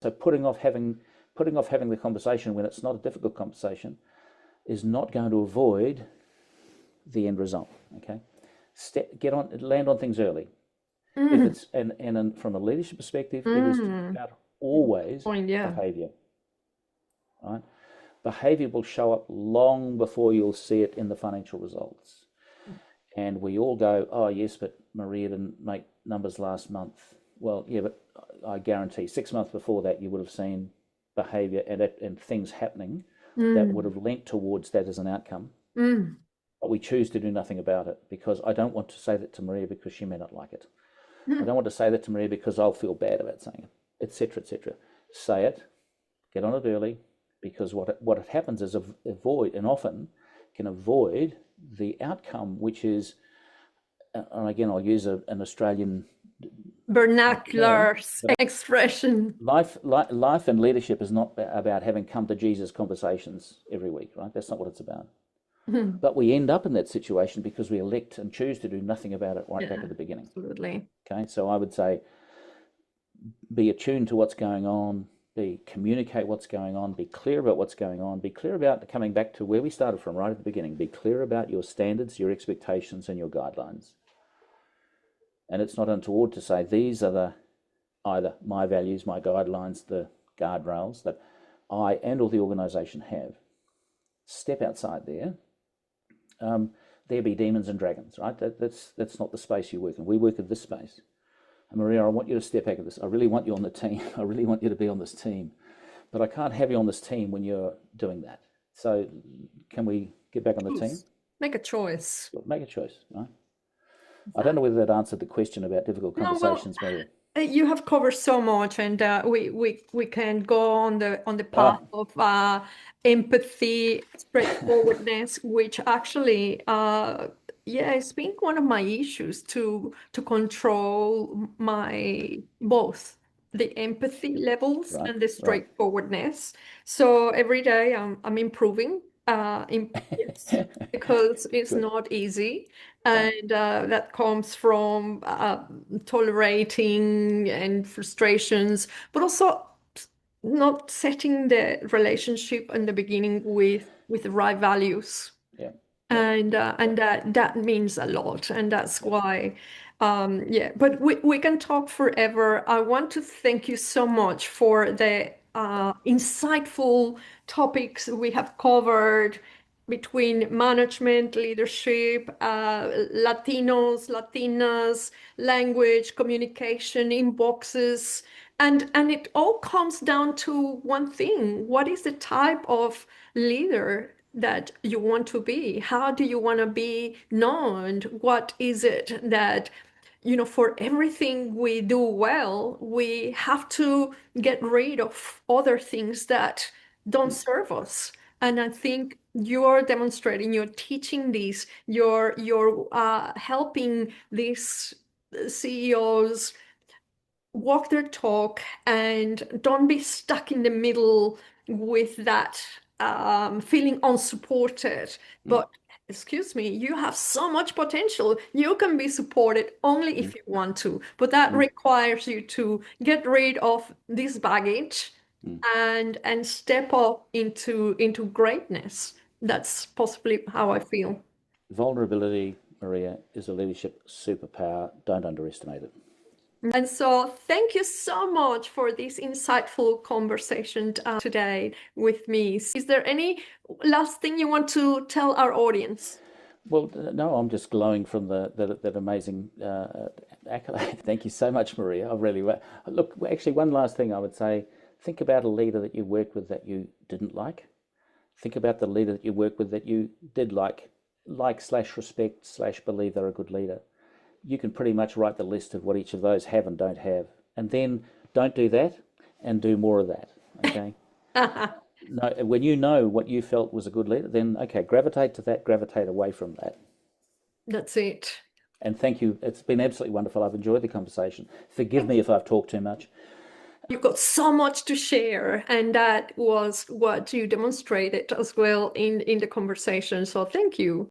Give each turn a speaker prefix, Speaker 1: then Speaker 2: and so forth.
Speaker 1: So putting off having the conversation when it's not a difficult conversation is not going to avoid the end result. Okay, land on things early. If
Speaker 2: Mm,
Speaker 1: it's and from a leadership perspective, it is
Speaker 2: mm.
Speaker 1: about always
Speaker 2: Point, yeah.
Speaker 1: behaviour. Right, behaviour will show up long before you'll see it in the financial results. And we all go, oh yes, but Maria didn't make numbers last month. Well, yeah, but I guarantee 6 months before that you would have seen behaviour and things happening that would
Speaker 2: Mm,
Speaker 1: have lent towards that as an outcome.
Speaker 2: mm.
Speaker 1: But we choose to do nothing about it because I don't want to say that to Maria because she may not like it. I don't want to say that to Maria because I'll feel bad about saying it, etc., etc. Say it, get on it early, because what happens is avoid, and often can avoid the outcome, which is, and again I'll use an Australian term,
Speaker 2: Vernacular
Speaker 1: but
Speaker 2: expression.
Speaker 1: life and leadership is not about having come to Jesus conversations every week, right? That's not what it's about.
Speaker 2: Mm.
Speaker 1: But we end up in that situation because we elect and choose to do nothing about it right back
Speaker 2: Yeah,
Speaker 1: at the beginning.
Speaker 2: absolutely.
Speaker 1: Okay, so I would say be attuned to what's going on, communicate what's going on, be clear about what's going on, be clear about coming back to where we started from right at the beginning. Be clear about your standards, your expectations, and your guidelines. And it's not untoward to say these are either my values, my guidelines, the guardrails that I and or the organisation have. Step outside there. There be demons and dragons, right? That's not the space you work in. We work in this space. And Maria, I want you to step back at this. I really want you on the team. I really want you to be on this team. But I can't have you on this team when you're doing that. So can we get back on the team?
Speaker 2: Choose. Make a choice.
Speaker 1: Make a choice, right? I don't
Speaker 2: That.
Speaker 1: know whether that answered the question about difficult
Speaker 2: No, well,
Speaker 1: conversations, Maria.
Speaker 2: you have covered so much, and we can go on the path
Speaker 1: Oh,
Speaker 2: of empathy, straightforwardness, which actually, yeah, it's been one of my issues to control my both the empathy levels
Speaker 1: right,
Speaker 2: and the
Speaker 1: right.
Speaker 2: straightforwardness. So every day I'm improving. Yes, because it's
Speaker 1: Good.
Speaker 2: not easy.
Speaker 1: No,
Speaker 2: And that comes from tolerating and frustrations, but also not setting the relationship in the beginning with the right values.
Speaker 1: yeah, yeah,
Speaker 2: And that means a lot. And that's
Speaker 1: yeah.
Speaker 2: why, yeah, but we can talk forever. I want to thank you so much for the insightful topics we have covered between management, leadership, Latinos, Latinas, language, communication, inboxes. And it all comes down to one thing. What is the type of leader that you want to be? How do you want to be known? What is it that, for everything we do well, we have to get rid of other things that don't serve us. And I think you're demonstrating, you're teaching this, you're helping these CEOs walk their talk and don't be stuck in the middle with that feeling unsupported.
Speaker 1: Mm,
Speaker 2: But excuse me, you have so much potential. You can be supported only
Speaker 1: mm,
Speaker 2: if you want to, but that
Speaker 1: mm,
Speaker 2: requires you to get rid of this baggage
Speaker 1: mm.
Speaker 2: and step up into greatness. That's possibly how I feel.
Speaker 1: Vulnerability, Maria, is a leadership superpower. Don't underestimate it.
Speaker 2: And so, thank you so much for this insightful conversation today with me. Is there any last thing you want to tell our audience?
Speaker 1: Well, no, I'm just glowing from that amazing accolade. Thank you so much, Maria. I really look. Actually, one last thing I would say: think about a leader that you worked with that you didn't like. Think about the leader that you work with that you did like slash respect slash believe they're a good leader. You can pretty much write the list of what each of those have and don't have, and then don't do that and do more of that. Okay. No, when you know what you felt was a good leader, then okay, gravitate to that, gravitate away from that.
Speaker 2: That's it.
Speaker 1: And thank you. It's been absolutely wonderful. I've enjoyed the conversation. Forgive
Speaker 2: Thank
Speaker 1: me
Speaker 2: you.
Speaker 1: if I've talked too much.
Speaker 2: You've got so much to share, and that was what you demonstrated as well in the conversation. So, thank you.